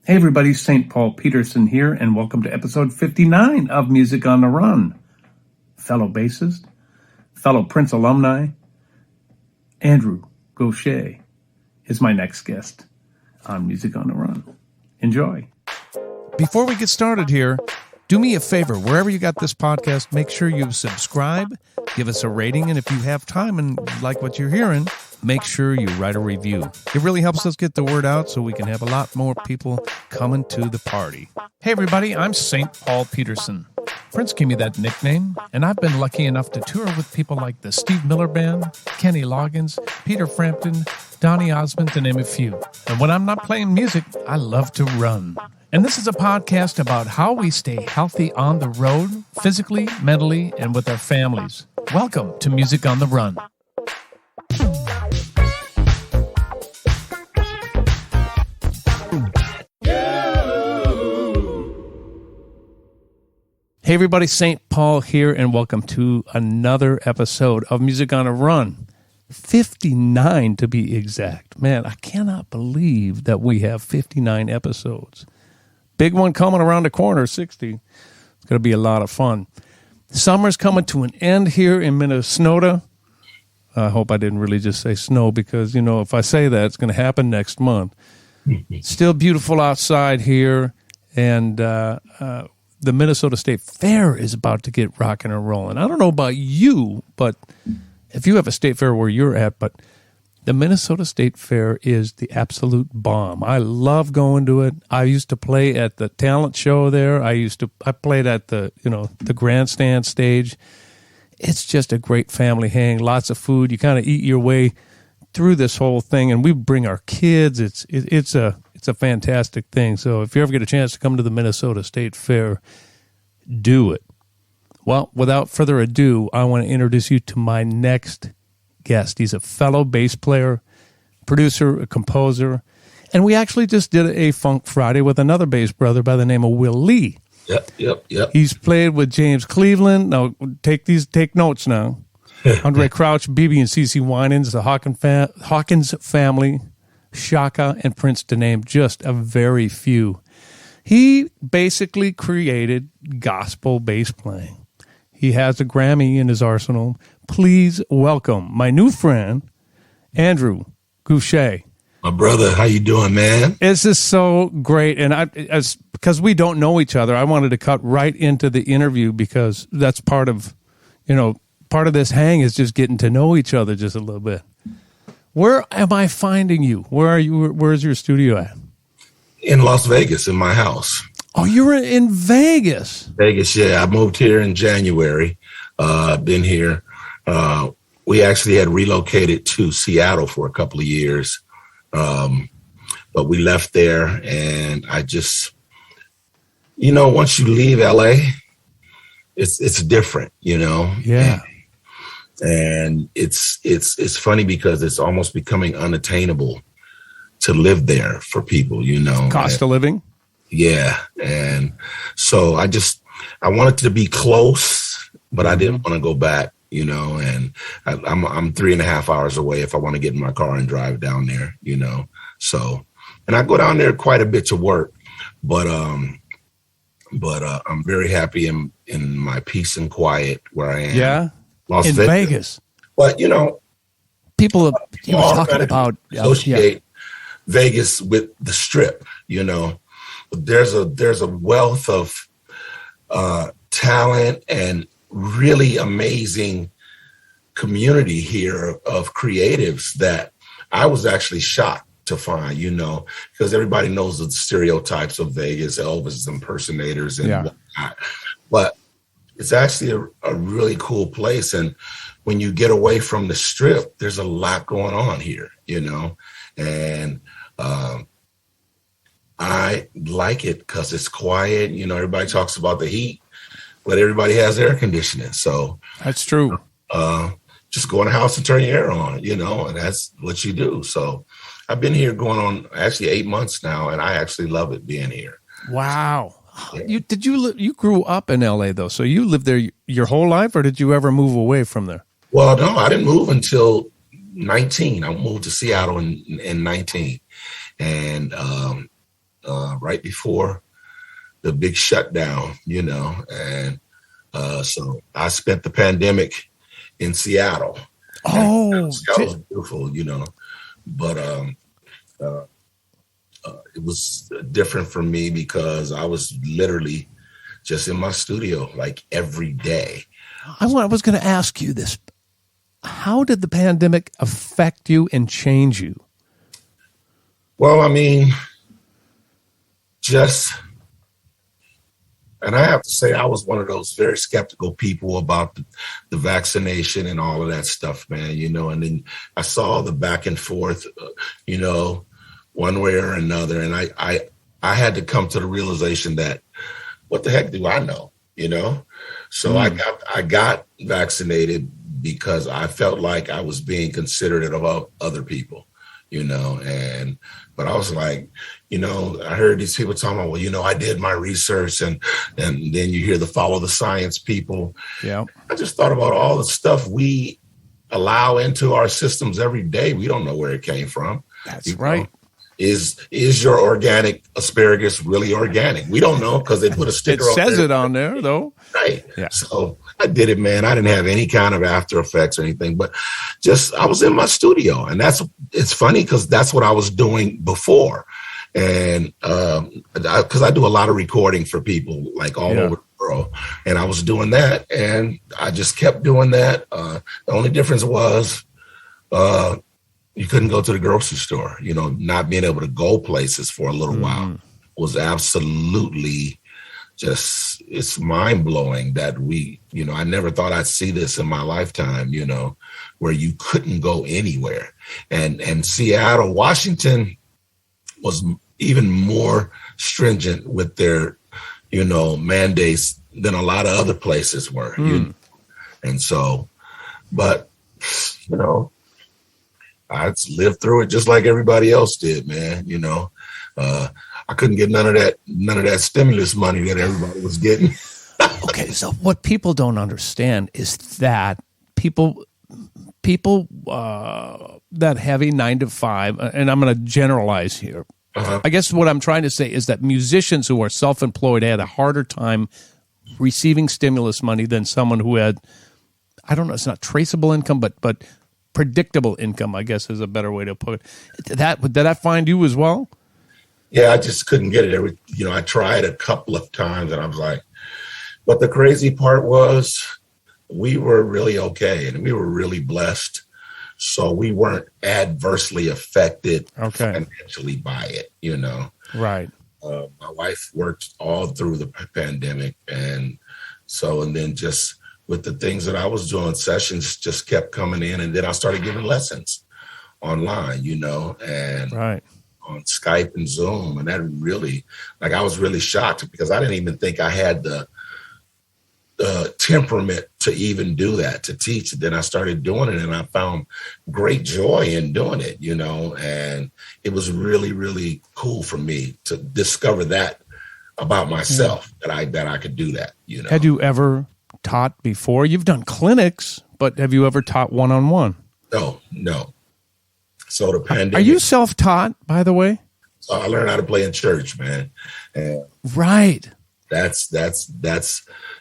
Hey everybody, St. Paul Peterson here, and welcome to episode 59 of Music on the Run. Fellow bassist, fellow Prince alumni, Andrew Gouche is my next guest on Music on the Run. Enjoy. Before we get started here, do me a favor. Wherever you got this podcast, make sure you subscribe, give us a rating, and if you have time and like what you're hearing, make sure you write a review. It really helps us get the word out so we can have a lot more people coming to the party. Hey everybody, I'm St. Paul Peterson. Prince gave me that nickname, and I've been lucky enough to tour with people like the Steve Miller Band, Kenny Loggins, Peter Frampton, Donny Osmond, to name a few. And when I'm not playing music, I love to run. And this is a podcast about how we stay healthy on the road, physically, mentally, and with our families. Welcome to Music on the Run. Hey everybody, St. Paul here, and welcome to another episode of Music on a Run. 59 to be exact. Man, I cannot believe that we have 59 episodes. Big one coming around the corner, 60. It's going to be a lot of fun. Summer's coming to an end here in Minnesota. I hope I didn't really just say snow because, if I say that, it's going to happen next month. Still beautiful outside here, and the Minnesota State Fair is about to get rocking and rolling. I don't know about you, but if you have a state fair where you're at, but the Minnesota State Fair is the absolute bomb. I love going to it. I used to play at the talent show there. I played at the grandstand stage. It's just a great family hang, lots of food. You kind of eat your way through this whole thing, and we bring our kids. It's a fantastic thing. So if you ever get a chance to come to the Minnesota State Fair, do it. Well, without further ado, I want to introduce you to my next guest. He's a fellow bass player, producer, a composer, and we actually just did a Funk Friday with another bass brother by the name of Will Lee. Yep. He's played with James Cleveland. Now, take notes now. Andre Crouch, BB and CeCe Winans, the Hawkins family, Shaka, and Prince, to name just a very few. He basically created gospel bass playing. He has a Grammy in his arsenal. Please welcome my new friend, Andrew Gouche. My brother, how you doing, man? This is so great, and because we don't know each other, I wanted to cut right into the interview because that's part of this hang is just getting to know each other just a little bit. Where am I finding you? Where are you? Where's your studio at? In Las Vegas, in my house. Oh, you're in Vegas. Vegas, yeah. I moved here in January. Been here. We actually had relocated to Seattle for a couple of years. But we left there, and I just, once you leave LA, it's different, Yeah. And it's funny because it's almost becoming unattainable to live there for people, Cost of living? Yeah. And so I wanted to be close, but I didn't want to go back, and I'm 3.5 hours away if I want to get in my car and drive down there, So, and I go down there quite a bit to work, but I'm very happy in my peace and quiet where I am. Yeah. Las in Vegas. But, people talking about associate Vegas with the Strip, There's a wealth of talent and really amazing community here of creatives that I was actually shocked to find, because everybody knows the stereotypes of Vegas, Elvis impersonators and whatnot. But it's actually a really cool place. And when you get away from the Strip, there's a lot going on here, and I like it because it's quiet. Everybody talks about the heat, but everybody has air conditioning. So that's true. Just go in the house and turn your air on, and that's what you do. So I've been here going on actually 8 months now, and I actually love it being here. Wow. Yeah. You grew up in LA though, so you lived there your whole life, or did you ever move away from there? Well, no, I didn't move until 19. I moved to Seattle in 19, and right before the big shutdown, and so I spent the pandemic in Seattle. Oh, Seattle was beautiful, but it was different for me because I was literally just in my studio like every day. I was going to ask you this. How did the pandemic affect you and change you? Well, I mean, and I have to say, I was one of those very skeptical people about the vaccination and all of that stuff, man, and then I saw the back and forth, one way or another. And I had to come to the realization that what the heck do I know, So I got vaccinated because I felt like I was being considerate of other people, but I was like, I heard these people talking about, well, I did my research and then you hear the follow the science people. Yeah. I just thought about all the stuff we allow into our systems every day. We don't know where it came from. That's right. Is your organic asparagus really organic? We don't know because they put a sticker on there. It says it on there, though. Right. Yeah. So I did it, man. I didn't have any kind of after effects or anything, but I was in my studio. And it's funny because that's what I was doing before. And because I do a lot of recording for people like all over the world. And I was doing that. And I just kept doing that. The only difference was you couldn't go to the grocery store, not being able to go places for a little while was absolutely just, it's mind blowing that I never thought I'd see this in my lifetime, where you couldn't go anywhere. And Seattle, Washington was even more stringent with their, mandates than a lot of other places were. And so, but, I lived through it just like everybody else did, man. I couldn't get none of that stimulus money that everybody was getting. Okay, so what people don't understand is that people that have a 9-to-5, and I'm going to generalize here. I guess what I'm trying to say is that musicians who are self-employed had a harder time receiving stimulus money than someone who had, I don't know, it's not traceable income, but predictable income, I guess is a better way to put it. Did that find you as well? Yeah, I just couldn't get it. I tried a couple of times and I was like, but the crazy part was we were really okay and we were really blessed. So we weren't adversely affected financially by it, Right. My wife worked all through the pandemic. And then just with the things that I was doing, sessions just kept coming in. And then I started giving lessons online, and on Skype and Zoom. And that really, I was really shocked because I didn't even think I had the temperament to even do that, to teach. Then I started doing it and I found great joy in doing it, and it was really, really cool for me to discover that about myself, that I could do that, Had you ever taught before? You've done clinics, but have you ever taught one-on-one? No. So the pandemic. Are you self-taught, by the way? So I learned how to play in church, man. And right. That's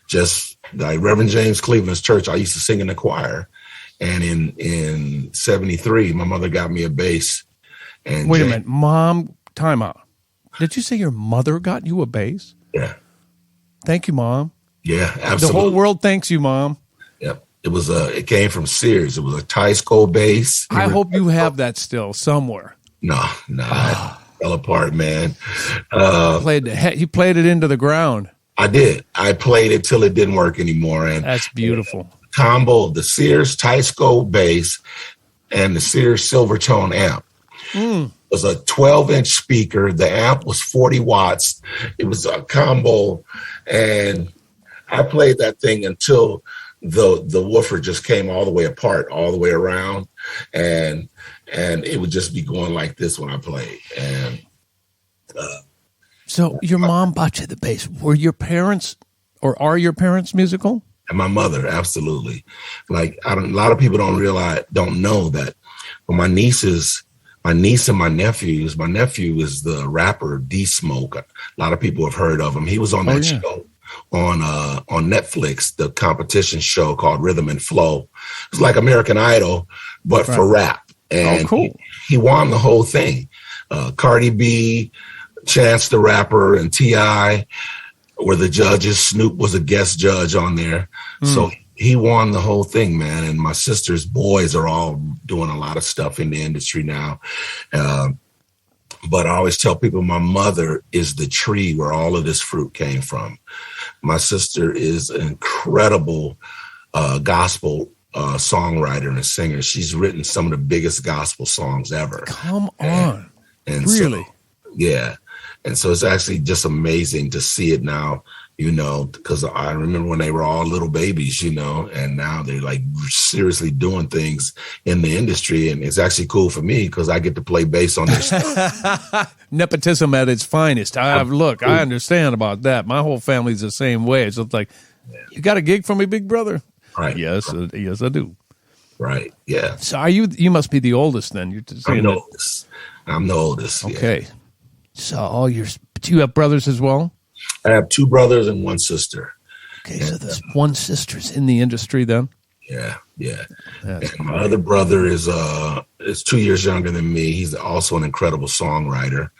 just like Reverend James Cleveland's church. I used to sing in the choir, and in '73, my mother got me a bass. And wait a minute, Mom, time out. Did you say your mother got you a bass? Yeah. Thank you, Mom. Yeah, absolutely. The whole world thanks you, Mom. Yep. It came from Sears. It was a Teisco bass. I hope you have that still somewhere. No, it fell apart, man. He played it into the ground. I did. I played it till it didn't work anymore. And that's beautiful. Combo, the Sears Teisco bass and the Sears Silvertone amp. It was a 12-inch speaker. The amp was 40 watts. It was a combo, and I played that thing until the woofer just came all the way apart, all the way around, and it would just be going like this when I played. And so your mom bought you the bass. Were your parents, or are your parents musical? And my mother, absolutely. A lot of people don't know that when my nieces my niece and my nephews. My nephew is the rapper D Smoke. A lot of people have heard of him. He was on that show on Netflix, the competition show called Rhythm and Flow. It's like American Idol, but for rap. And cool. He won the whole thing. Cardi B, Chance the Rapper, and T.I. were the judges. Snoop was a guest judge on there. So he won the whole thing, man. And my sister's boys are all doing a lot of stuff in the industry now. But I always tell people my mother is the tree where all of this fruit came from. My sister is an incredible gospel songwriter and singer. She's written some of the biggest gospel songs ever. Come on. And really? So, yeah. And so it's actually just amazing to see it now, because I remember when they were all little babies, and now they're like seriously doing things in the industry. And it's actually cool for me because I get to play bass on their stuff. Nepotism at its finest. I understand about that. My whole family's the same way. So it's like, you got a gig for me, big brother? Right. Yes, yes, I do. Right. Yeah. So you must be the oldest then. You're I'm the oldest. I'm the oldest. Okay. Yeah. So do you have brothers as well? I have 2 brothers and 1 sister. Okay, so there's 1 sister's in the industry then? Yeah, yeah. That's and my other brother is 2 years younger than me. He's also an incredible songwriter,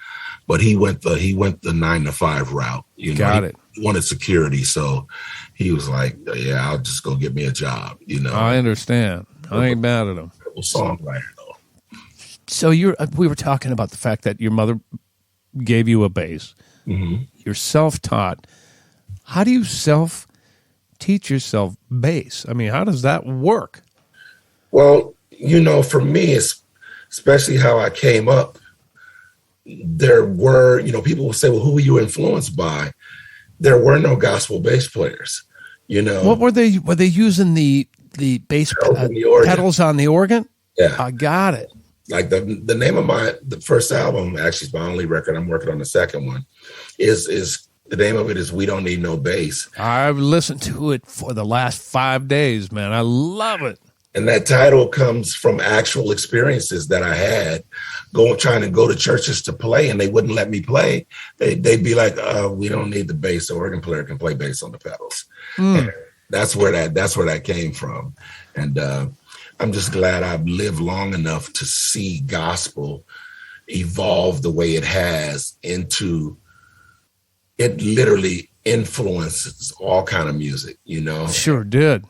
but he went the 9-to-5 route. Got it. He wanted security, so he was like, "Yeah, I'll just go get me a job." I understand. I ain't mad at him. Songwriter though. So we were talking about the fact that your mother gave you a bass. Mm-hmm. You're self-taught. How do you self-teach yourself bass? I mean, how does that work? Well, for me, it's especially how I came up. There were, people would say, "Well, who were you influenced by?" There were no gospel bass players. What were they? Were they using the bass pedals on the organ? Yeah, I got it. Like the name of the first album, actually, is my only record. I'm working on the second one. Is the name of it is "We Don't Need No Bass." I've listened to it for the last 5 days, man. I love it. And that title comes from actual experiences that I had trying to go to churches to play, and they wouldn't let me play. They'd be like, "We don't need the bass. The organ player can play bass on the pedals." And that's where that came from. And I'm just glad I've lived long enough to see gospel evolve the way it has into it. Literally influences all kind of music. Sure did.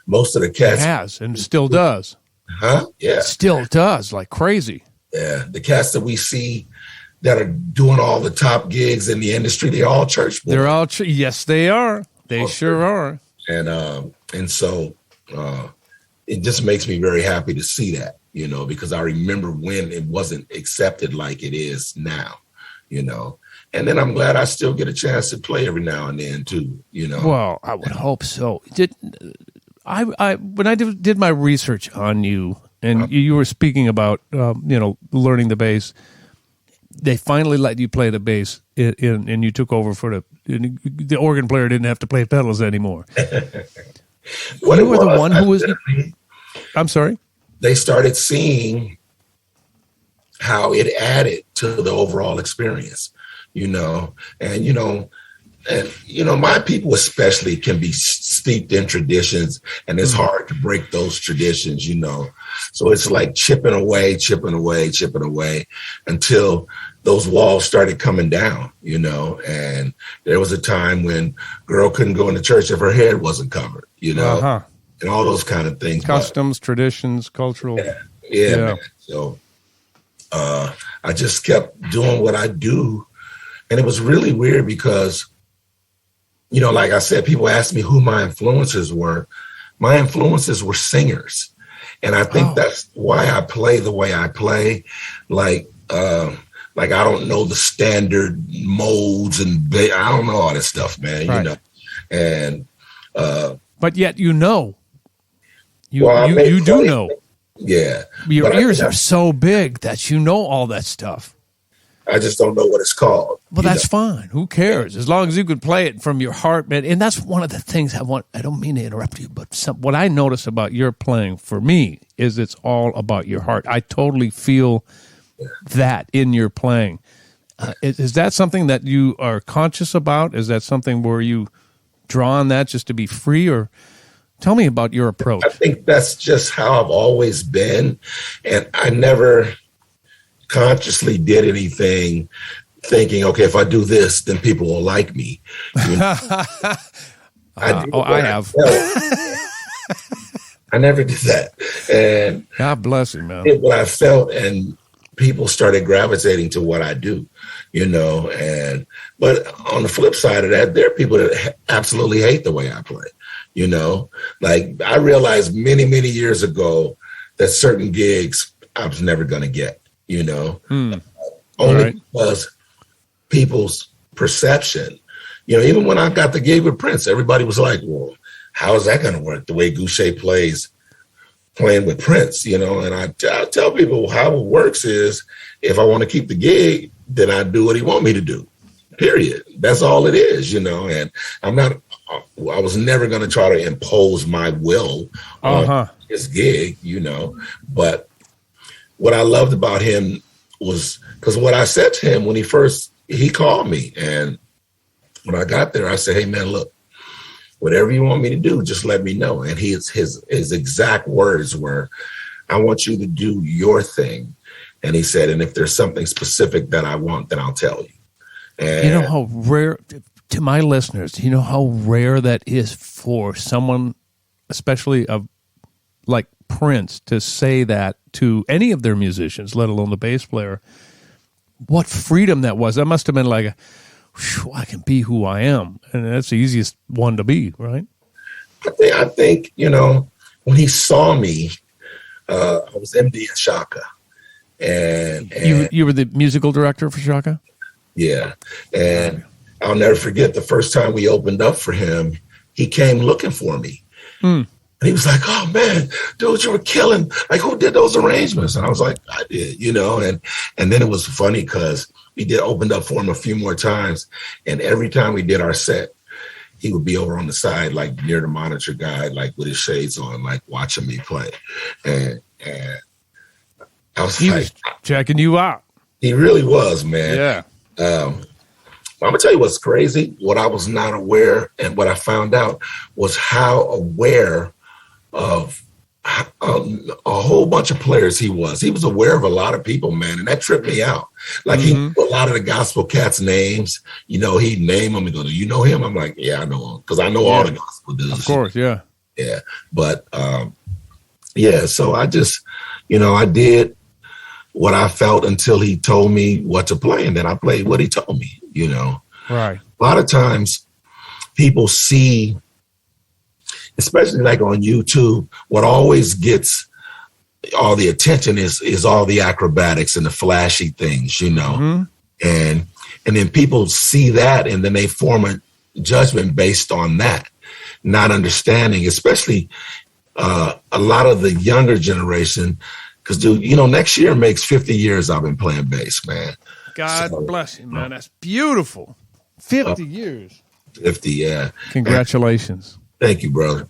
Most of the cats it has and still does. Huh? Yeah. Still does, like crazy. Yeah. The cats that we see that are doing all the top gigs in the industry, they're all church boys. They're all yes, they are. They sure are. And so it just makes me very happy to see that, because I remember when it wasn't accepted like it is now, And then I'm glad I still get a chance to play every now and then too, Well, I would hope so. When I did my research on you, and you were speaking about learning the bass, they finally let you play the bass, and you took over for the organ player didn't have to play pedals anymore. You were the one who was. I'm sorry. They started seeing how it added to the overall experience, and my people especially can be steeped in traditions, and it's hard to break those traditions, So it's like chipping away until those walls started coming down, and there was a time when girl couldn't go into church if her head wasn't covered, and all those kind of things. Customs, traditions, cultural. Yeah. Man. So I just kept doing what I do. And it was really weird because, like I said, people asked me who my influences were. My influences were singers. And I think that's why I play the way I play. Like I don't know the standard modes and I don't know all this stuff, man, right. And but yet you do know. Yeah. Your ears are so big that you know all that stuff. I just don't know what it's called. Well, that's fine. Who cares? As long as you can play it from your heart, man. And that's one of the things I don't mean to interrupt you, but what I notice about your playing for me is it's all about your heart. I totally feel that in your playing. Is that something that you are conscious about? Is that something where you draw on that just to be free? Or tell me about your approach. I think that's just how I've always been. And I never consciously did anything thinking, okay, if I do this, then people will like me. You know? I have. I never did that. And God bless you, man. What I felt, and people started gravitating to what I do, you know. But on the flip side of that, there are people that absolutely hate the way I play, you know. Like, I realized many, many years ago that certain gigs I was never going to get, you know. Only because people's perception. You know, even when I got the gig with Prince, everybody was like, well, how is that going to work? The way Gouche plays, playing with Prince, you know? And I tell people how it works is, if I want to keep the gig, then I do what he want me to do, period. That's all it is, you know? And I was never going to try to impose my will on his gig, you know? But what I loved about him was, because what I said to him when he called me, and when I got there, I said, hey, man, look, whatever you want me to do, just let me know. And his exact words were, I want you to do your thing. And he said, and if there's something specific that I want, then I'll tell you. And you know how rare, to my listeners, you know how rare that is for someone, especially like Prince, to say that to any of their musicians, let alone the bass player. What freedom that was. That must have been like, I can be who I am. And that's the easiest one to be, right? I think, you know, when he saw me, I was MD at Shaka. And you were the musical director for Shaka? Yeah. And I'll never forget the first time we opened up for him, he came looking for me. And he was like, oh, man, dude, you were killing. Like, who did those arrangements? And I was like, I did, you know. And then it was funny because we opened up for him a few more times. And every time we did our set, he would be over on the side, like near the monitor guy, like with his shades on, like watching me play. And I was was checking you out. He really was, man. Yeah. I'm going to tell you what's crazy. What I was not aware, and what I found out, was how aware of a whole bunch of players he was. He was aware of a lot of people, man, and that tripped me out. Like, he knew a lot of the gospel cats' names. You know, he'd name them and go, do you know him? I'm like, yeah, I know him, because I know all the gospel dudes. Of course, yeah. Yeah. But, so I just, you know, I did what I felt until he told me what to play, and then I played what he told me, you know. Right. A lot of times people see, especially like on YouTube, what always gets all the attention is all the acrobatics and the flashy things, you know. And then people see that, and then they form a judgment based on that, not understanding, especially a lot of the younger generation. Because, dude, you know, next year makes 50 years I've been playing bass, man. God bless you, man. That's beautiful. 50 years. 50, yeah. Congratulations. Thank you, brother.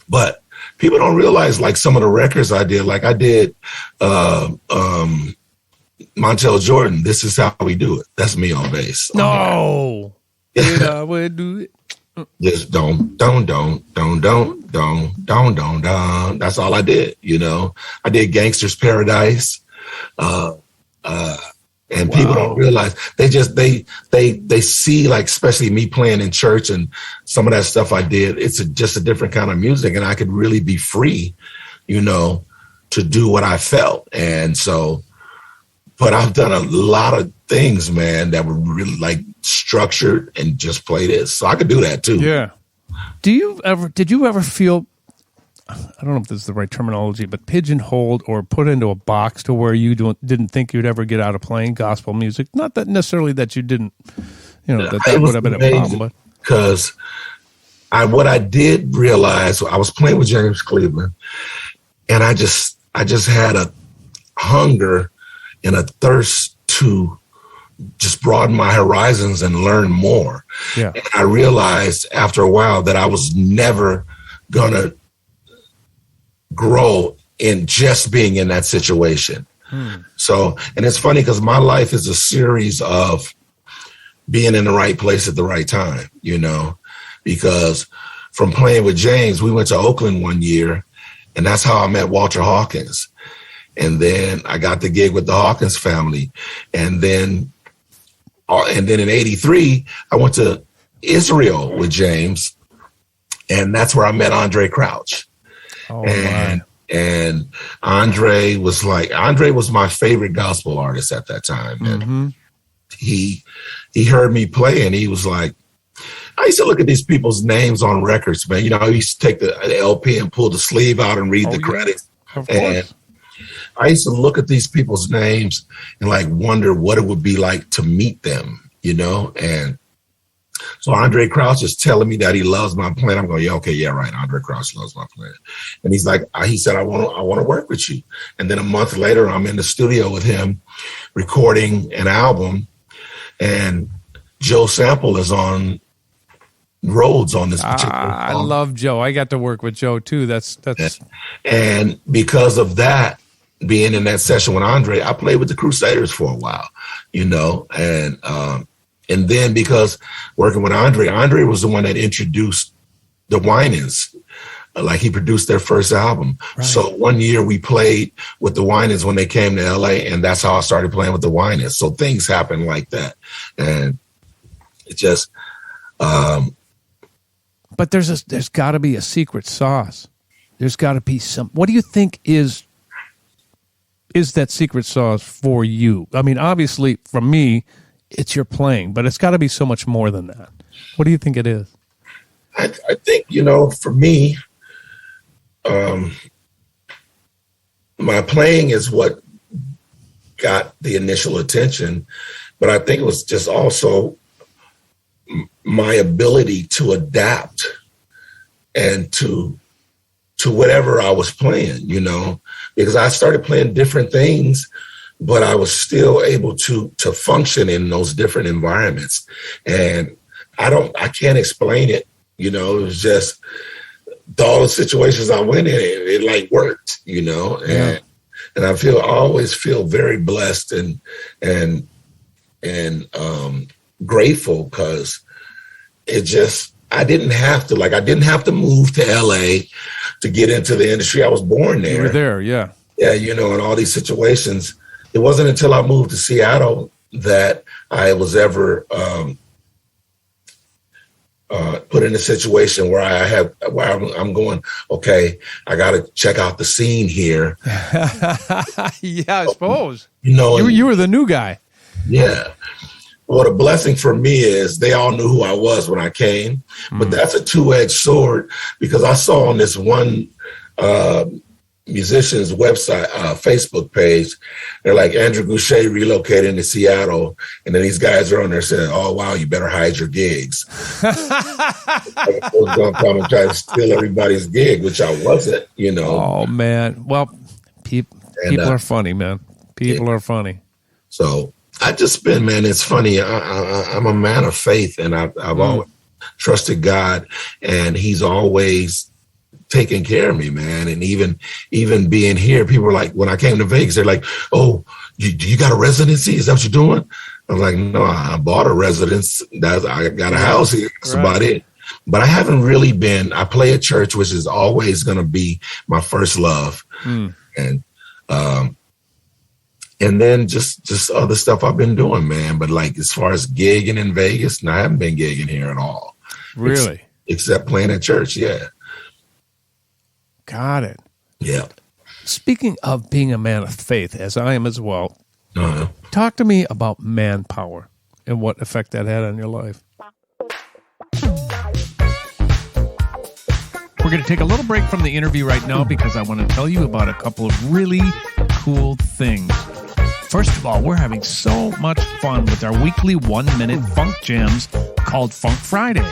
But people don't realize, like, some of the records I did, like I did Montel Jordan, This Is How We Do It. That's me on bass. No. I would do it. Just don't. That's all I did, you know. I did Gangster's Paradise. And people don't realize, they see, like, especially me playing in church and some of that stuff I did, it's just a different kind of music, and I could really be free, you know, to do what I felt. And so, but I've done a lot of things, man, that were really like structured and just play this. So I could do that too. Yeah. Did you ever feel, I don't know if this is the right terminology, but pigeonholed or put into a box to where you didn't think you'd ever get out of playing gospel music? Not that necessarily that you didn't, you know, that would have been a problem. But because what I did realize, I was playing with James Cleveland, and I just had a hunger and a thirst to just broaden my horizons and learn more. Yeah. And I realized after a while that I was never gonna grow in just being in that situation. So, and it's funny because my life is a series of being in the right place at the right time, you know, because from playing with James, we went to Oakland one year, and that's how I met Walter Hawkins. And then I got the gig with the Hawkins family. And then in 83, I went to Israel with James, and that's where I met Andre Crouch. Oh, and Andre was my favorite gospel artist at that time. And he heard me play, and he was like, I used to look at these people's names on records, man. You know, I used to take the LP and pull the sleeve out and read the credits. Of course. And I used to look at these people's names and like wonder what it would be like to meet them, you know? And so Andre Crouch is telling me that he loves my playing. I'm going, yeah, right. Andre Crouch loves my playing. And he's like, he said, I want to work with you. And then a month later, I'm in the studio with him recording an album, and Joe Sample is on Rhodes on this particular song. I love Joe. I got to work with Joe too. That's and because of that, being in that session with Andre, I played with the Crusaders for a while, you know, and then because working with Andre was the one that introduced the Winans. Like he produced their first album. Right. So one year we played with the Winans when they came to LA, and that's how I started playing with the Winans. So things happen like that. And it just, but there's got to be a secret sauce. There's got to be some. What do you think is that secret sauce for you? I mean, obviously, for me, it's your playing, but it's got to be so much more than that. What do you think it is? I think, you know, for me, my playing is what got the initial attention, but I think it was just also my ability to adapt and to whatever I was playing, you know, because I started playing different things, but I was still able to function in those different environments. And I can't explain it, you know. It was just all the situations I went in, it like worked, you know. Yeah. And I always feel very blessed and grateful, because I didn't have to move to LA to get into the industry. I was born there. You were there, yeah. Yeah, you know, in all these situations. It wasn't until I moved to Seattle that I was ever put in a situation where I'm going, okay, I got to check out the scene here. Yeah, I suppose. You know, you were the new guy. Yeah. What a blessing for me is they all knew who I was when I came, but that's a two-edged sword, because I saw on this one musician's website, Facebook page, they're like, Andrew Gouche relocated to Seattle, and then these guys are on there saying, oh, wow, you better hide your gigs. I was going to come and try to steal everybody's gig, which I wasn't, you know. Oh, man. Well, people are funny, man. People are funny. So I just been, man, it's funny. I'm a man of faith, and I've always trusted God, and he's always taking care of me, man. And even being here, people were like, when I came to Vegas, they're like, oh, you got a residency? Is that what you're doing? I was like, no, I bought a residence. I got a house here. That's about it. But I haven't really been. I play at church, which is always going to be my first love. And then just other stuff I've been doing, man. But like, as far as gigging in Vegas, no, I haven't been gigging here at all. Really? Except playing at church, yeah. Got it. Yeah. Speaking of being a man of faith, as I am as well, talk to me about manpower and what effect that had on your life. We're going to take a little break from the interview right now because I want to tell you about a couple of really cool things. First of all, we're having so much fun with our weekly 1-minute funk jams called Funk Friday.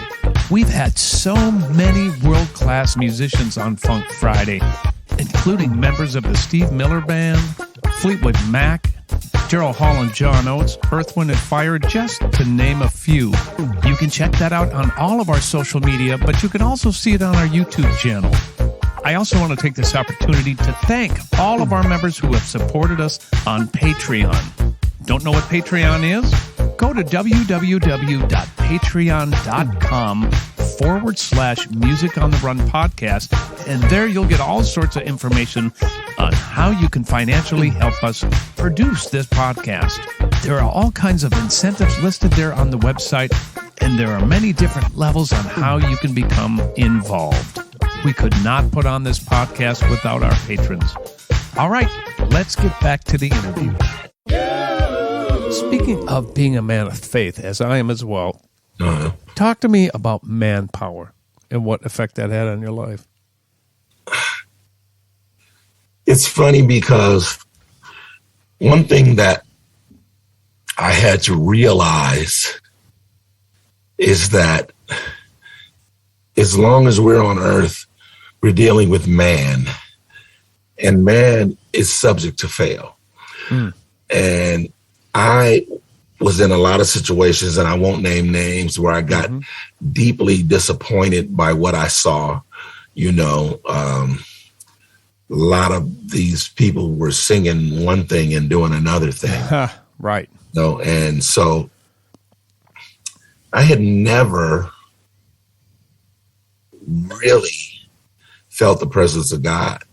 We've had so many world-class musicians on Funk Friday, including members of the Steve Miller Band, Fleetwood Mac, Gerald Hall and John Oates, Earth, Wind & Fire, just to name a few. You can check that out on all of our social media, but you can also see it on our YouTube channel. I also want to take this opportunity to thank all of our members who have supported us on Patreon. Don't know what Patreon is? Go to www.patreon.com/Music on the Run podcast, and there you'll get all sorts of information on how you can financially help us produce this podcast. There are all kinds of incentives listed there on the website, and there are many different levels on how you can become involved. We could not put on this podcast without our patrons. All right, let's get back to the interview. Speaking of being a man of faith, as I am as well, talk to me about manpower and what effect that had on your life. It's funny because one thing that I had to realize is that as long as we're on earth, we're dealing with man, and man is subject to fail. And I was in a lot of situations, and I won't name names, where I got deeply disappointed by what I saw. A lot of these people were singing one thing and doing another thing. Right. And so I had never really felt the presence of God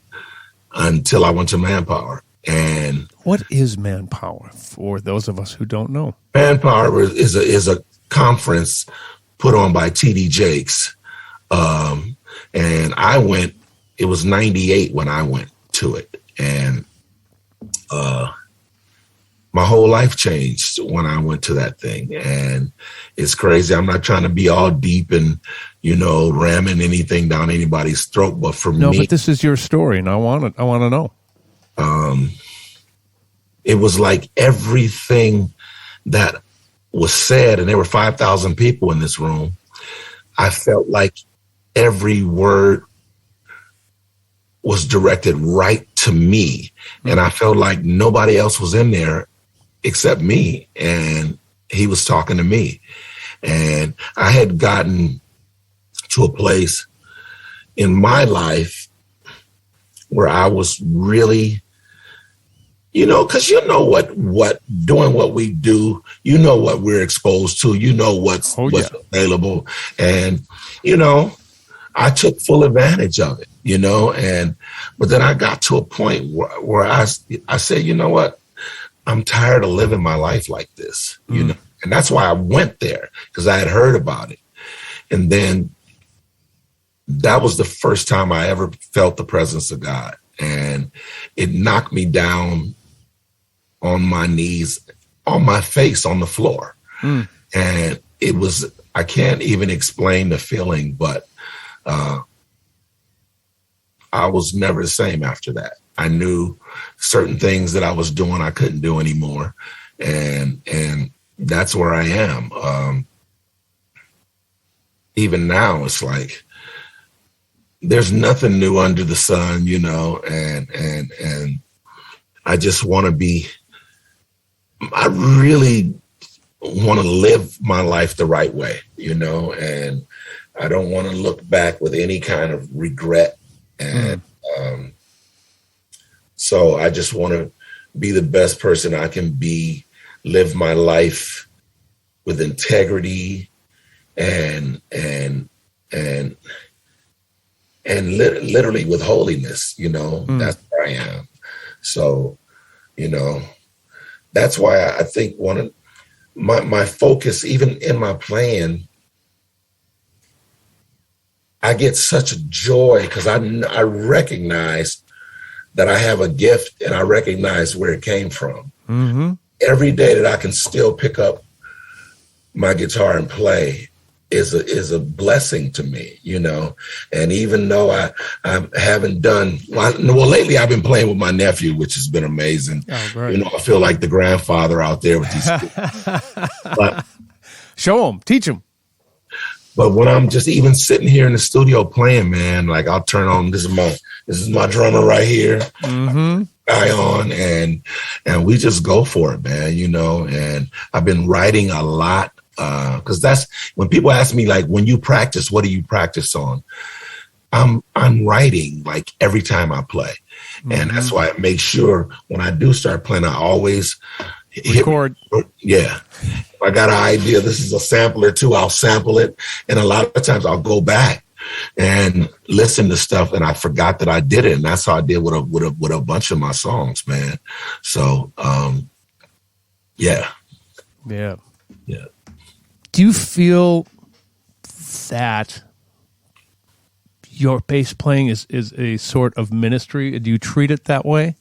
until I went to Manpower. And what is Manpower for those of us who don't know? Manpower is a conference put on by T.D. Jakes. And I went, it was 98 when I went to it. And my whole life changed when I went to that thing. And it's crazy. I'm not trying to be all deep and, ramming anything down anybody's throat. But for me. No, but this is your story, and I want to know. It was like everything that was said, and there were 5,000 people in this room. I felt like every word was directed right to me. And I felt like nobody else was in there except me. And he was talking to me. And I had gotten to a place in my life where I was really, because what doing what we do, what we're exposed to, what's available. And, I took full advantage of it, but then I got to a point where I said, you know what, I'm tired of living my life like this, and that's why I went there, because I had heard about it. And then that was the first time I ever felt the presence of God, and it knocked me down on my knees, on my face, on the floor. And it was, I can't even explain the feeling, but I was never the same after that. I knew certain things that I was doing I couldn't do anymore. And that's where I am. Even now, it's like, there's nothing new under the sun, and I just want to be, I really want to live my life the right way, and I don't want to look back with any kind of regret. And so I just want to be the best person I can be, live my life with integrity and literally with holiness, that's where I am. So, that's why I think one of my focus, even in my playing, I get such a joy because I recognize that I have a gift, and I recognize where it came from. Every day that I can still pick up my guitar and play is a blessing to me, and even though I haven't done well, lately I've been playing with my nephew, which has been amazing. I feel like the grandfather out there with these but show him, teach him. But when I'm just even sitting here in the studio playing, man, like I'll turn on, this is my drummer right here, guy on, and we just go for it, man, and I've been writing a lot. Because that's when people ask me, like, when you practice, what do you practice on? I'm writing like every time I play. And that's why I make sure when I do start playing, I always record. Yeah. If I got an idea, this is a sampler too, I'll sample it. And a lot of times I'll go back and listen to stuff and I forgot that I did it. And that's how I did with a bunch of my songs, man. So, yeah. Yeah. Yeah. Do you feel that your bass playing is a sort of ministry? Do you treat it that way?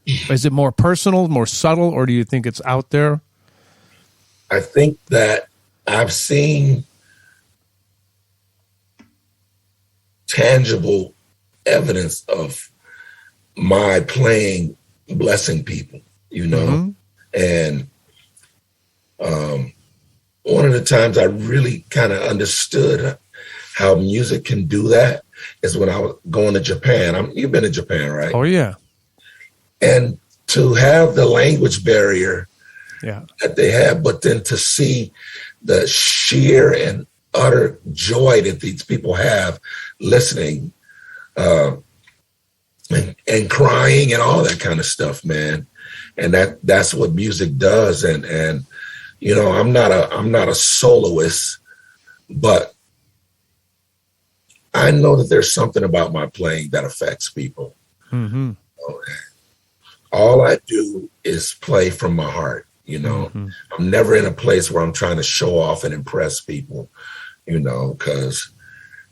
Is it more personal, more subtle, or do you think it's out there? I think that I've seen tangible evidence of my playing blessing people, you know? And one of the times I really kind of understood how music can do that is when I was going to Japan. You've been to Japan, right? Oh, yeah. And to have the language barrier that they have, but then to see the sheer and utter joy that these people have listening and crying and all that kind of stuff, man. And that's what music does. And you know, I'm not a soloist, but I know that there's something about my playing that affects people. Mm-hmm. All I do is play from my heart, you know. Mm-hmm. I'm never in a place where I'm trying to show off and impress people, you know, because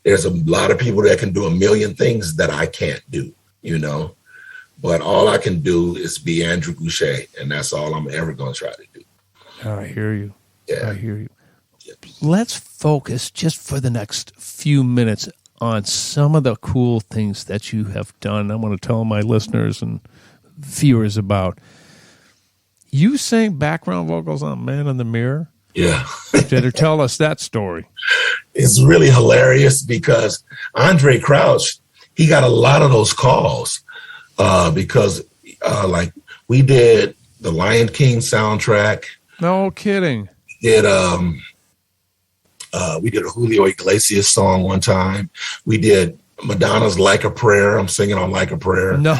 there's a lot of people that can do a million things that I can't do, you know. But all I can do is be Andrew Gouche, and that's all I'm ever going to try to do. I hear you. Yeah. I hear you. Yeah. Let's focus just for the next few minutes on some of the cool things that you have done. I want to tell my listeners and viewers about. You sang background vocals on Man in the Mirror? Yeah. Tell us that story. It's really hilarious because Andre Crouch, he got a lot of those calls because like we did the Lion King soundtrack. No kidding. We did a Julio Iglesias song one time. We did Madonna's Like a Prayer. I'm singing on Like a Prayer. No.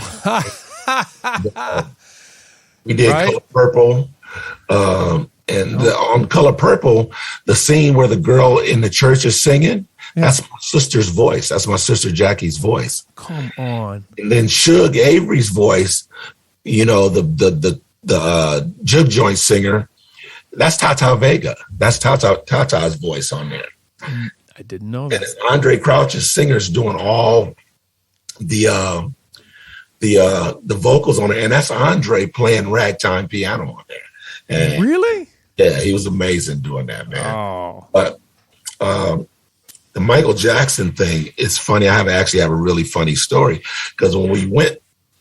We did Color Purple. On Color Purple, the scene where the girl in the church is singing, that's my sister's voice. That's my sister Jackie's voice. Come on. And then Suge Avery's voice, you know, the jug joint singer, that's Tata Vega. That's Tata's voice on there. I didn't know that. And it's Andre Crouch's singers doing all the vocals on it, and that's Andre playing ragtime piano on there. And really? Yeah, he was amazing doing that, man. Oh. But the Michael Jackson thing, it's funny. I actually have a really funny story because when we went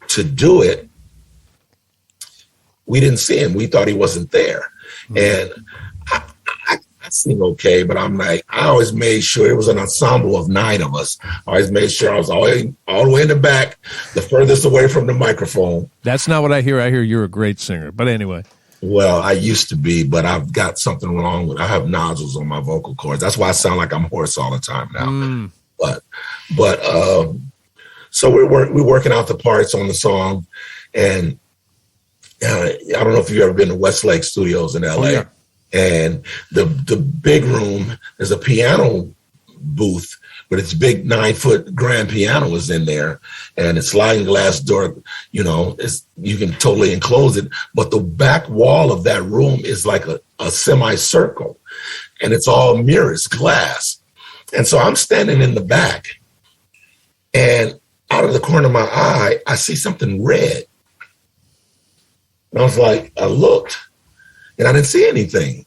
to do it, we didn't see him. We thought he wasn't there. And I seemed okay, but I'm like, I always made sure it was an ensemble of 9 of us. I always made sure I was all the way in the back, the furthest away from the microphone. That's not what I hear. I hear you're a great singer. But anyway. Well, I used to be, but I've got something wrong with. I have nodules on my vocal cords. That's why I sound like I'm hoarse all the time now. But so we're working out the parts on the song, and I don't know if you've ever been to Westlake Studios in LA. Oh, yeah. And the big room, there's a piano booth, but it's big 9-foot grand piano is in there, and it's sliding glass door, you know, you can totally enclose it. But the back wall of that room is like a semicircle, and it's all mirrors, glass. And so I'm standing in the back, and out of the corner of my eye, I see something red. And I was like, I looked, and I didn't see anything.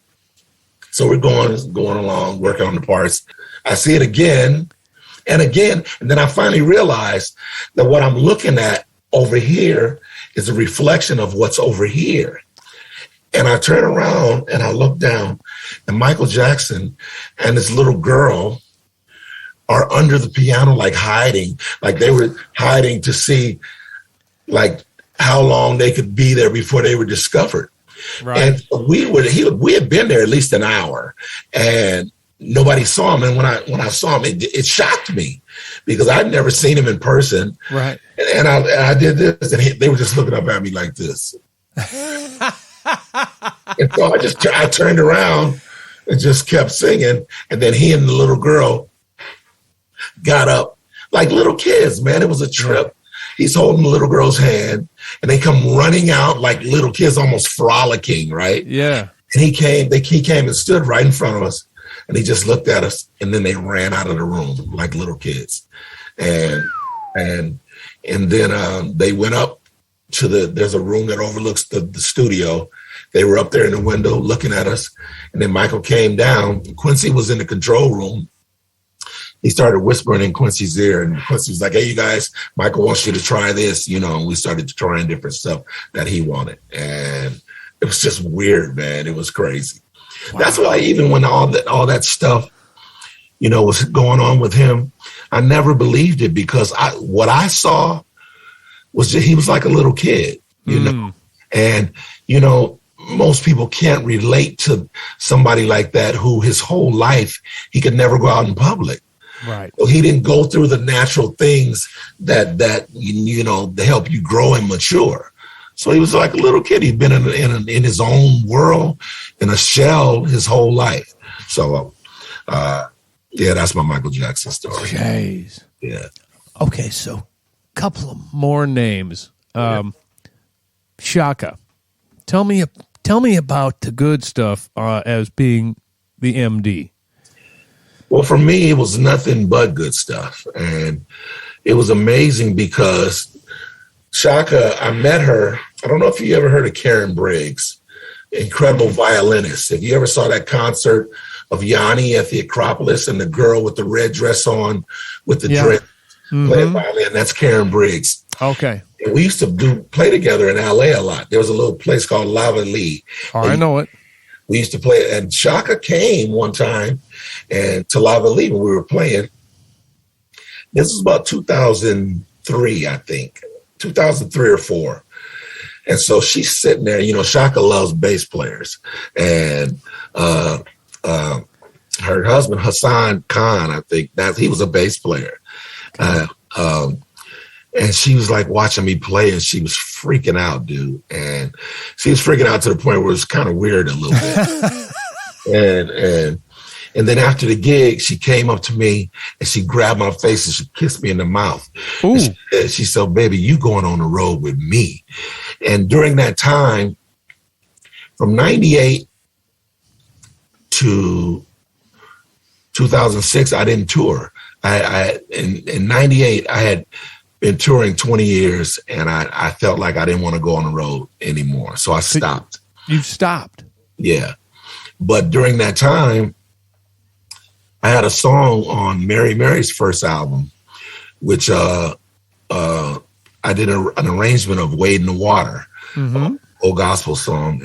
So we're going along, working on the parts. I see it again and again. And then I finally realized that what I'm looking at over here is a reflection of what's over here. And I turn around and I look down, and Michael Jackson and this little girl are under the piano, like hiding, like they were hiding to see like how long they could be there before they were discovered. Right. And we had been there at least an hour, and nobody saw him. And when I saw him, it shocked me because I'd never seen him in person. Right. And I did this, and they were just looking up at me like this. And so I turned around and just kept singing. And then he and the little girl got up like little kids, man. It was a trip. He's holding the little girl's hand, and they come running out like little kids, almost frolicking, right? Yeah. And he came and stood right in front of us, and he just looked at us, and then they ran out of the room like little kids. And then they went up to there's a room that overlooks the studio. They were up there in the window looking at us. And then Michael came down. Quincy was in the control room. He started whispering in Quincy's ear, and Quincy was like, hey, you guys, Michael wants you to try this, and we started trying different stuff that he wanted. And it was just weird, man. It was crazy. Wow. That's why even when all that stuff, was going on with him, I never believed it because what I saw was he was like a little kid, and, most people can't relate to somebody like that who his whole life, he could never go out in public. Right. So he didn't go through the natural things that to help you grow and mature. So he was like a little kid. He'd been in his own world, in a shell his whole life. So, that's my Michael Jackson story. Jeez. Yeah. Okay, so couple of more names. Shaka. Tell me about the good stuff as being the MD. Well, for me, it was nothing but good stuff. And it was amazing because Shaka, I met her. I don't know if you ever heard of Karen Briggs, incredible violinist. If you ever saw that concert of Yanni at the Acropolis and the girl with the red dress on with the dress playing violin, that's Karen Briggs. Okay. And we used to play together in LA a lot. There was a little place called Lava Lee. Oh, I know it. We used to play, and Shaka came one time and to Lava Lee when we were playing. This was about 2003, I think, 2003 or 4. And so she's sitting there, Shaka loves bass players. And her husband, Hassan Khan, I think, he was a bass player. And she was like watching me play, and she was freaking out, dude. And she was freaking out to the point where it was kind of weird a little bit. And then after the gig, she came up to me and she grabbed my face and she kissed me in the mouth. And she said, baby, you going on the road with me. And during that time, from 98 to 2006, I didn't tour. In 98, I had been touring 20 years, and I felt like I didn't want to go on the road anymore. So I stopped. You stopped? Yeah. But during that time, I had a song on Mary Mary's first album, which I did an arrangement of Wade in the Water, old gospel song.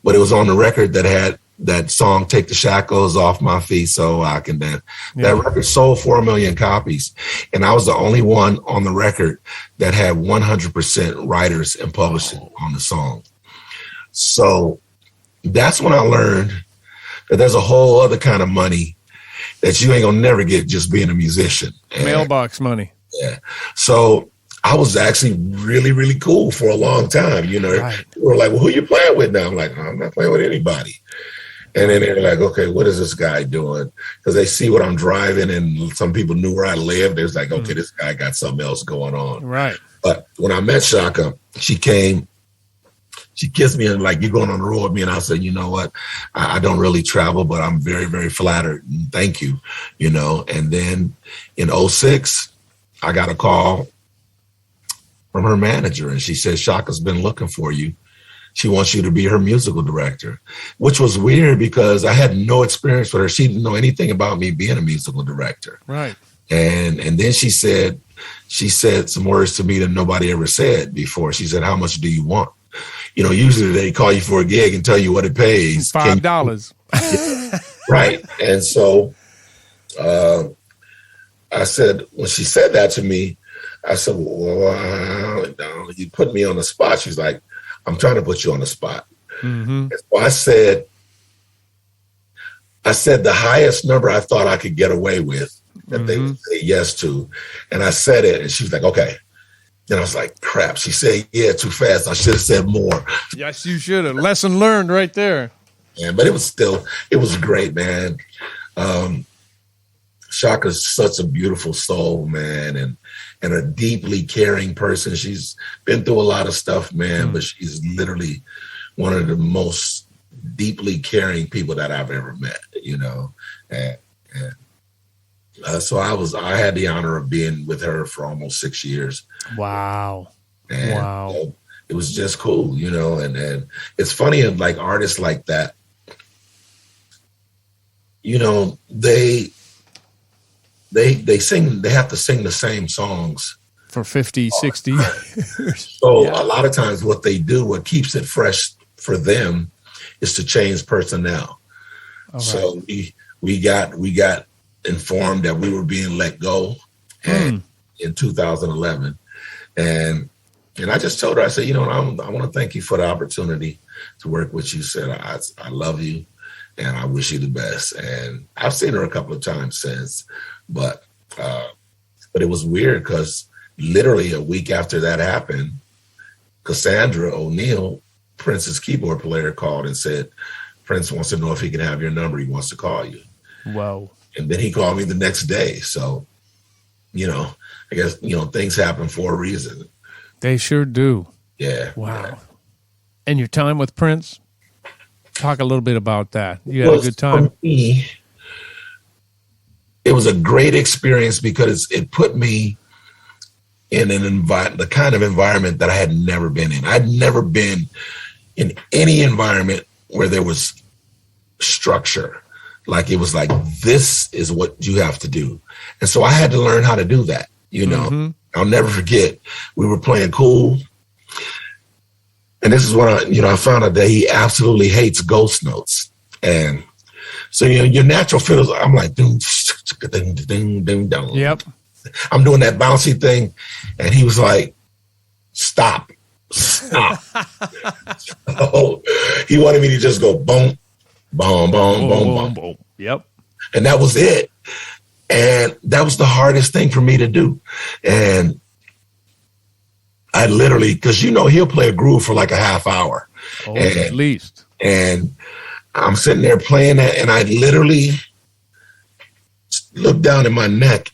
But it was on the record that had that song, Take the Shackles Off My Feet So I Can Dance. That record sold 4 million copies. And I was the only one on the record that had 100% writers and publishing on the song. So that's when I learned that there's a whole other kind of money that you ain't gonna never get just being a musician. Mailbox money. Yeah. So I was actually really, really cool for a long time. Right. People were like, well, who you playing with now? I'm like, I'm not playing with anybody. And then they're like, okay, what is this guy doing? Because they see what I'm driving, and some people knew where I lived. They was like, okay, this guy got something else going on. Right. But when I met Shaka, she came, she kissed me and like, you going on the road with me? And I said, you know what? I don't really travel, but I'm very, very flattered. And thank you, And then in 2006, I got a call from her manager, and she said, Shaka's been looking for you. She wants you to be her musical director, which was weird because I had no experience with her. She didn't know anything about me being a musical director. Right. And then she said some words to me that nobody ever said before. She said, how much do you want? Usually they call you for a gig and tell you what it pays. $5. Right. And so I said, when she said that to me, I said, well, you put me on the spot. She's like, I'm trying to put you on the spot. And so I said, I said the highest number I thought I could get away with that they would say yes to. And I said it, and she was like, okay. And I was like, crap. She said, yeah, too fast. I should have said more. Yes, you should have. Lesson learned right there. Yeah, but it was great, man. Shaka's such a beautiful soul, man, and a deeply caring person. She's been through a lot of stuff, man, but she's literally one of the most deeply caring people that I've ever met, you know. So I had the honor of being with her for almost 6 years. Wow. And, wow. It was just cool, you know, and it's funny, like artists like that, you know, they have to sing the same songs for 50, 60 years. So a lot of times what keeps it fresh for them is to change personnel. Right. So we got informed that we were being let go in 2011. And I just told her, I said, you know, I want to thank you for the opportunity to work with you. Said, I love you and I wish you the best. And I've seen her a couple of times since, but it was weird because literally a week after that happened, Cassandra O'Neill, Prince's keyboard player, called and said, Prince wants to know if he can have your number. He wants to call you. Wow. And then he called me the next day. So, you know, I guess, you know, things happen for a reason. They sure do. Yeah. Wow. Yeah. And your time with Prince? Talk a little bit about that. You had a good time. For me, it was a great experience because it put me in the kind of environment that I had never been in. I'd never been in any environment where there was structure. Like it was like, this is what you have to do. And so I had to learn how to do that, you know. Mm-hmm. I'll never forget, we were playing Cool. And this is when I found out that he absolutely hates ghost notes. And so, you know, your natural feels, I'm like, ding, ding, ding, ding, ding. Yep. I'm doing that bouncy thing. And he was like, stop. So he wanted me to just go boom, boom, boom, boom, boom, boom. Yep. And that was it. And that was the hardest thing for me to do. And I literally, because, you know, he'll play a groove for like a half hour. Oh, at least. And I'm sitting there playing that, and I literally looked down at my neck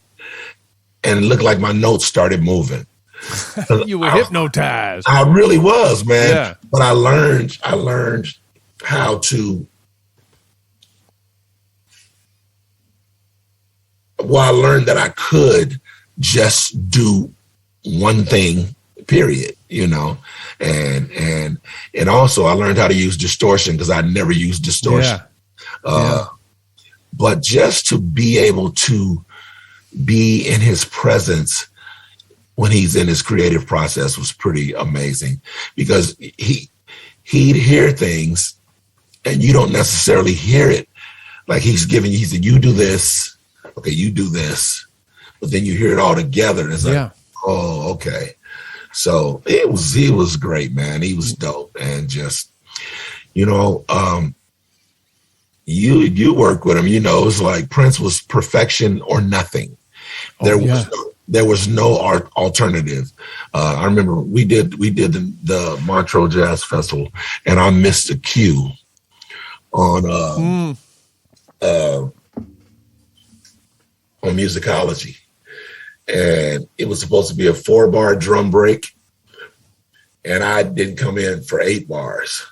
and it looked like my notes started moving. You were hypnotized. I really was, man. Yeah. But I learned how to, I learned that I could just do one thing, period, you know, and also I learned how to use distortion because I'd never used distortion. Yeah. But just to be able to be in his presence when he's in his creative process was pretty amazing because he'd hear things and you don't necessarily hear it. Like he said, you do this. Okay, you do this. But then you hear it all together and it's like, oh, okay. So he was great, man. He was dope. And just, you know, you work with him, you know, it's like Prince was perfection or nothing. There was no alternative. I remember we did the Montreux Jazz Festival, and I missed a cue on musicology, and it was supposed to be a 4-bar drum break, and I didn't come in for 8 bars.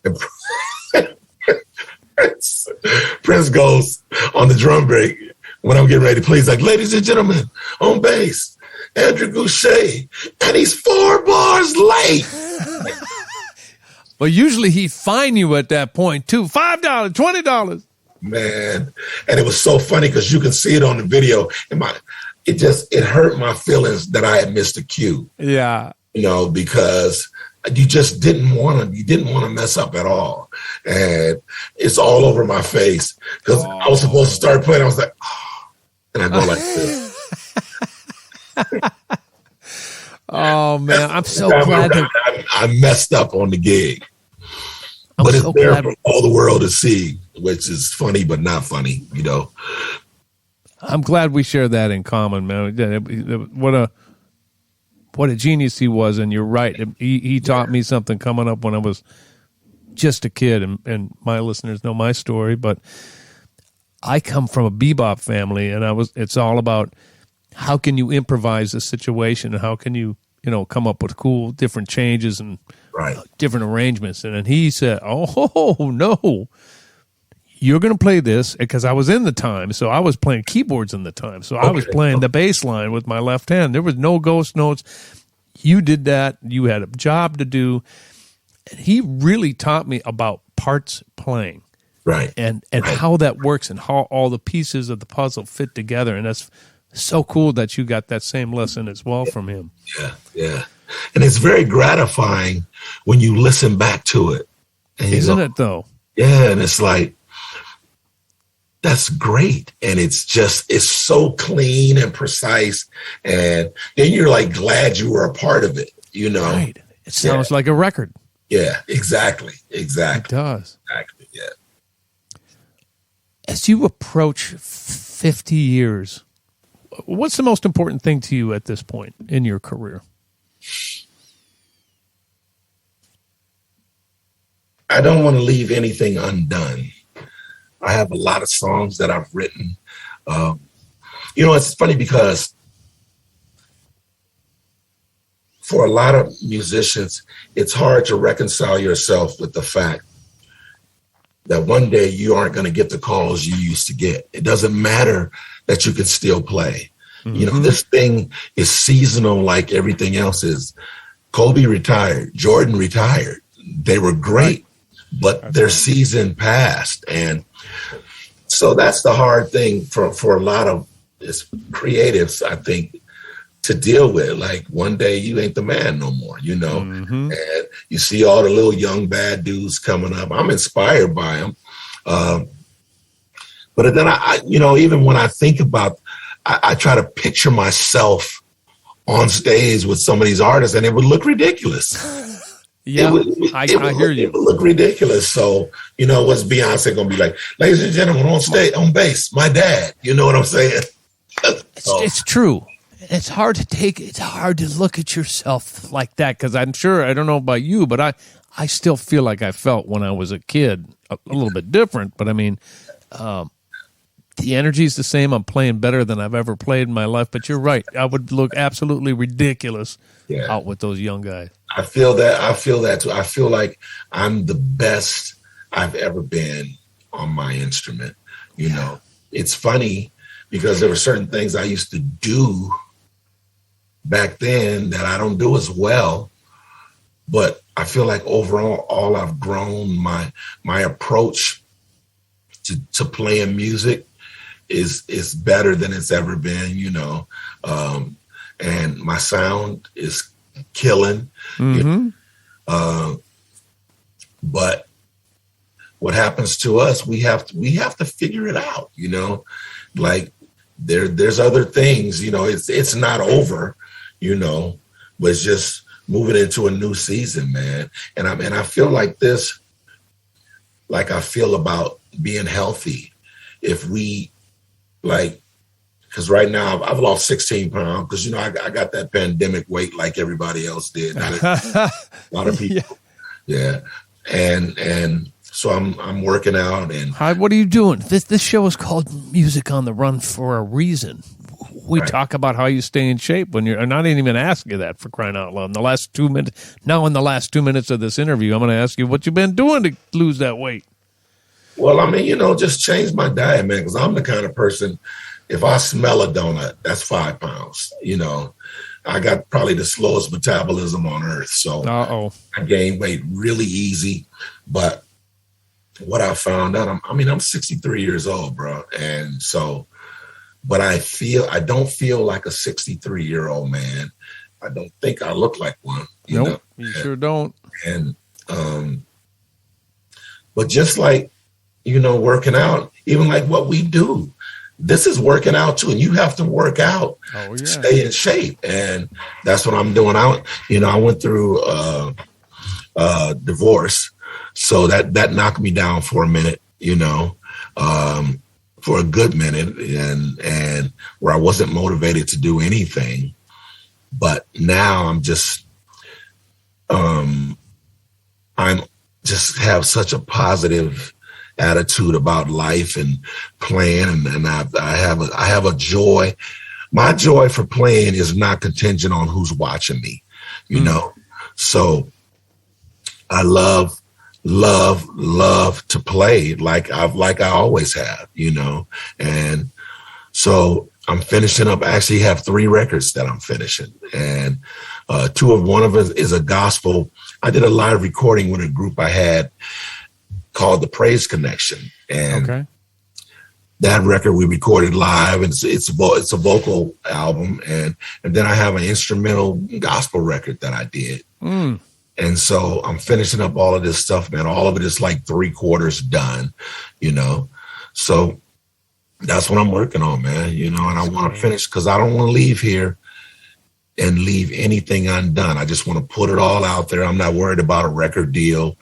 And Prince goes on the drum break when I'm getting ready to play. He's like, ladies and gentlemen, on bass, Andrew Gouche, and he's 4 bars late. Well, usually he'd fine you at that point too. $5, $20. Man, and it was so funny because you can see it on the video. And it hurt my feelings that I had missed a cue. Yeah, you know, because you just didn't want to mess up at all, and it's all over my face because I was supposed to start playing. I was like, and I go like this. Oh man, I'm so glad that I messed up on the gig. but it's so there glad for all the world to see, which is funny but not funny, you know. I'm glad we share that in common, man. What a genius he was, and you're right. He taught me something coming up when I was just a kid, and my listeners know my story, but I come from a bebop family, and it's all about how can you improvise a situation, and how can you come up with cool different changes and different arrangements. And then he said, "Oh no, you're going to play this," because I was in the time, so I was playing keyboards in the time, so I was playing the bass line with my left hand. There was no ghost notes. You did that. You had a job to do. And he really taught me about parts playing, and how that works and how all the pieces of the puzzle fit together. And that's so cool that you got that same lesson as well from him. Yeah. And it's very gratifying when you listen back to it. And Isn't it though? Yeah, and it's like, that's great. And it's so clean and precise. And then you're like glad you were a part of it, you know? Right. It sounds like a record. Yeah, exactly. It does. Exactly, yeah. As you approach 50 years, what's the most important thing to you at this point in your career? I don't want to leave anything undone. I have a lot of songs that I've written. It's funny because for a lot of musicians, it's hard to reconcile yourself with the fact that one day you aren't going to get the calls you used to get. It doesn't matter that you can still play. Mm-hmm. This thing is seasonal like everything else is. Kobe retired. Jordan retired. They were great, but their season passed. And so that's the hard thing for a lot of creatives, I think, to deal with. Like one day you ain't the man no more, and you see all the little young bad dudes coming up. I'm inspired by them. But then I even when I think about, I try to picture myself on stage with some of these artists and it would look ridiculous. Yeah, I hear you. It would look ridiculous. So, what's Beyonce going to be like? Ladies and gentlemen, on bass, my dad. You know what I'm saying? It's true. It's hard to look at yourself like that because I'm sure, I don't know about you, but I still feel like I felt when I was a kid, a little bit different. But I mean, the energy is the same. I'm playing better than I've ever played in my life. But you're right. I would look absolutely ridiculous out with those young guys. I feel that too. I feel like I'm the best I've ever been on my instrument. It's funny because there were certain things I used to do back then that I don't do as well, but I feel like overall I've grown. My approach to playing music is better than it's ever been, and my sound is killing. But what happens to us, we have to figure it out, like there's other things, it's not over, but it's just moving into a new season, man. And I feel like this, like I feel about being healthy. If we because right now I've lost 16 pounds because, I got that pandemic weight like everybody else did. A lot of people. Yeah. And so I'm working out. And hi, what are you doing? This show is called Music on the Run for a reason. We talk about how you stay in shape when and I didn't even ask you that, for crying out loud. In the last 2 minutes, in the last 2 minutes of this interview, I'm going to ask you what you've been doing to lose that weight. Well, I mean, just change my diet, man, because I'm the kind of person, if I smell a donut, that's 5 pounds. I got probably the slowest metabolism on earth. So I gain weight really easy. But what I found out, I'm 63 years old, bro. And so, but I don't feel like a 63-year-old man. I don't think I look like one. You sure don't. And, but just like, working out, even like what we do, this is working out too. And you have to work out to stay in shape. And that's what I'm doing. I went through divorce. So that knocked me down for a minute, for a good minute, and where I wasn't motivated to do anything. But now I'm just have such a positive attitude about life and playing, and I have a joy. My joy for playing is not contingent on who's watching me, So I love to play like I always have, and so I'm finishing up. I actually have 3 records that I'm finishing, and one of it is a gospel. I did a live recording with a group I had called the Praise Connection, and that record we recorded live, and it's a vocal album, and then I have an instrumental gospel record that I did. And so I'm finishing up all of this stuff, man. All of it is like 3/4 done, So that's what I'm working on, man, and I want to finish because I don't want to leave here and leave anything undone. I just want to put it all out there. I'm not worried about a record deal,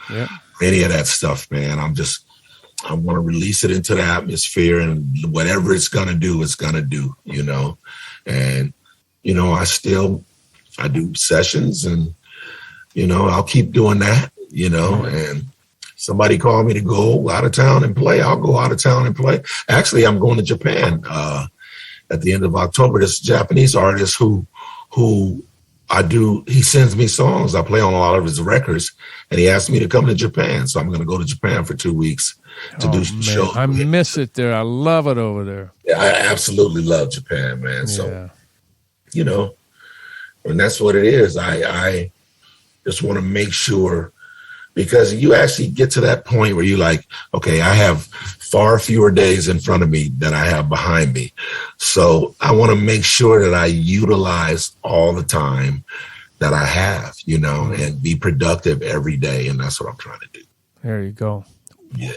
any of that stuff, man. I want to release it into the atmosphere, and whatever it's going to do, it's going to do, And, I do sessions, and, I'll keep doing that, and somebody called me to go out of town and play. I'll go out of town and play. Actually, I'm going to Japan at the end of October. This Japanese artist who he sends me songs. I play on a lot of his records, and he asked me to come to Japan. So I'm going to go to Japan for 2 weeks to do some shows. I miss it there. I love it over there. Yeah, I absolutely love Japan, man. So, and that's what it is. I just want to make sure, because you actually get to that point where you're like, okay, I have far fewer days in front of me than I have behind me. So I want to make sure that I utilize all the time that I have, and be productive every day. And that's what I'm trying to do. There you go. Yeah.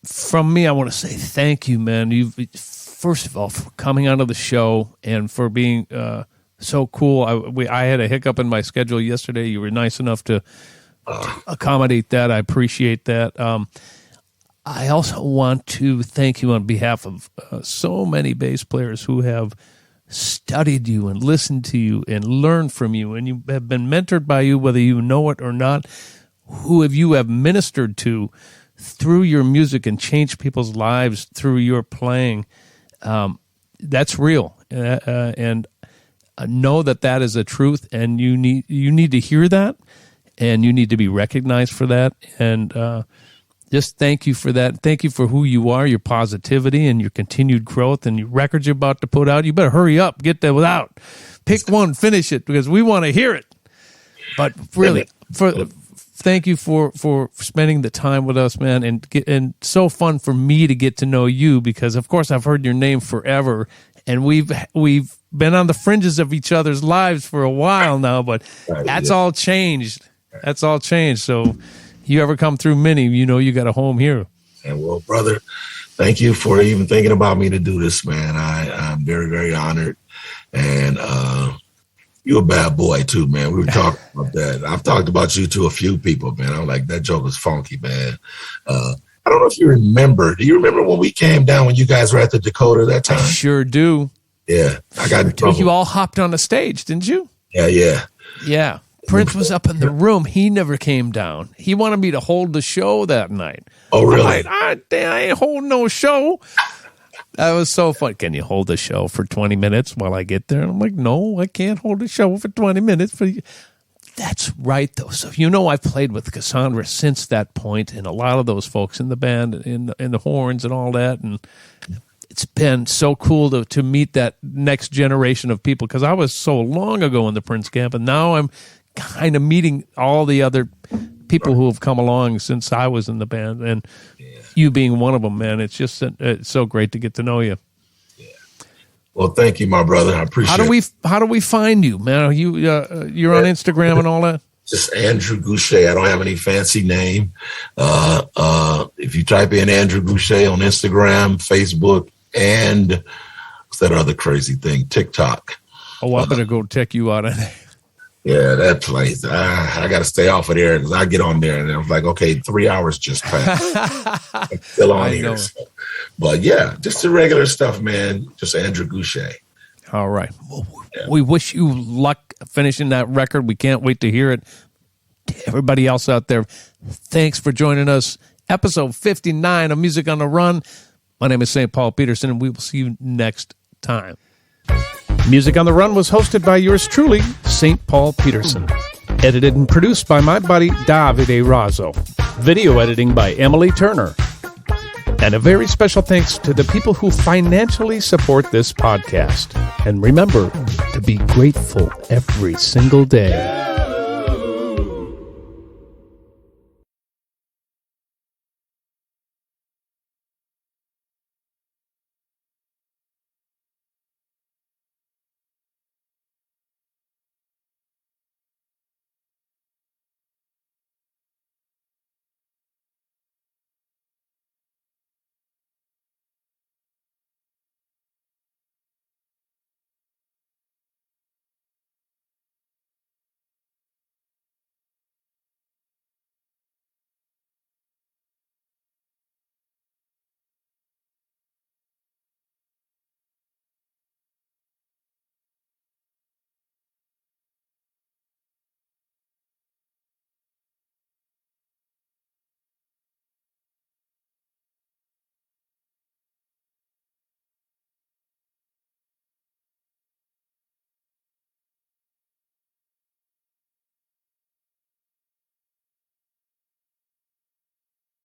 From me, I want to say thank you, man. First of all, for coming onto the show and for being so cool. I had a hiccup in my schedule yesterday. You were nice enough to accommodate that. I appreciate that. I also want to thank you on behalf of so many bass players who have studied you and listened to you and learned from you, and you have been mentored by you, whether you know it or not, who you have ministered to through your music and changed people's lives through your playing. That's real. And know that is a truth, and you need to hear that, and you need to be recognized for that. And just thank you for that. Thank you for who you are, your positivity, and your continued growth, and your records you're about to put out. You better hurry up, get that out. Pick one, finish it, because we want to hear it. But really, thank you for spending the time with us, man, and so fun for me to get to know you, because of course I've heard your name forever, and we've been on the fringes of each other's lives for a while now, but that's all changed. That's all changed. So you ever come through Minnie, you got a home here. And well, brother, thank you for even thinking about me to do this, man. I'm very, very honored. And you're a bad boy too, man. We were talking about that. I've talked about you to a few people, man. I'm like, that joke was funky, man. I don't know if you remember. Do you remember when we came down when you guys were at the Dakota that time? I sure do. Yeah. I got in trouble. You all hopped on the stage, didn't you? Yeah. Yeah. Prince was up in the room. He never came down. He wanted me to hold the show that night. Oh, really? I ain't holding no show. That was so fun. Can you hold the show for 20 minutes while I get there? And I'm like, no, I can't hold the show for 20 minutes. That's right, though. So, I've played with Cassandra since that point, and a lot of those folks in the band, in the horns and all that. And it's been so cool to meet that next generation of people, because I was so long ago in the Prince camp, and now I'm kind of meeting all the other people who have come along since I was in the band, and you being one of them, man. It's just it's so great to get to know you. Yeah. Well, thank you, my brother. I appreciate it. How do we find you, man? Are you're on Instagram and all that? Just Andrew Gouche. I don't have any fancy name. If you type in Andrew Gouche on Instagram, Facebook, and what's that other crazy thing? TikTok. Oh, I better go check you out. Yeah, that place. I got to stay off of there because I get on there and I was like, okay, 3 hours just passed. I'm still on here. So. But yeah, just the regular stuff, man. Just Andrew Gouche. All right. Well, we wish you luck finishing that record. We can't wait to hear it. Everybody else out there, thanks for joining us. Episode 59 of Music on the Run. My name is St. Paul Peterson, and we will see you next time. Music on the Run was hosted by yours truly, St. Paul Peterson. Edited and produced by my buddy Davide Raso. Video editing by Emily Turner. And a very special thanks to the people who financially support this podcast. And remember to be grateful every single day.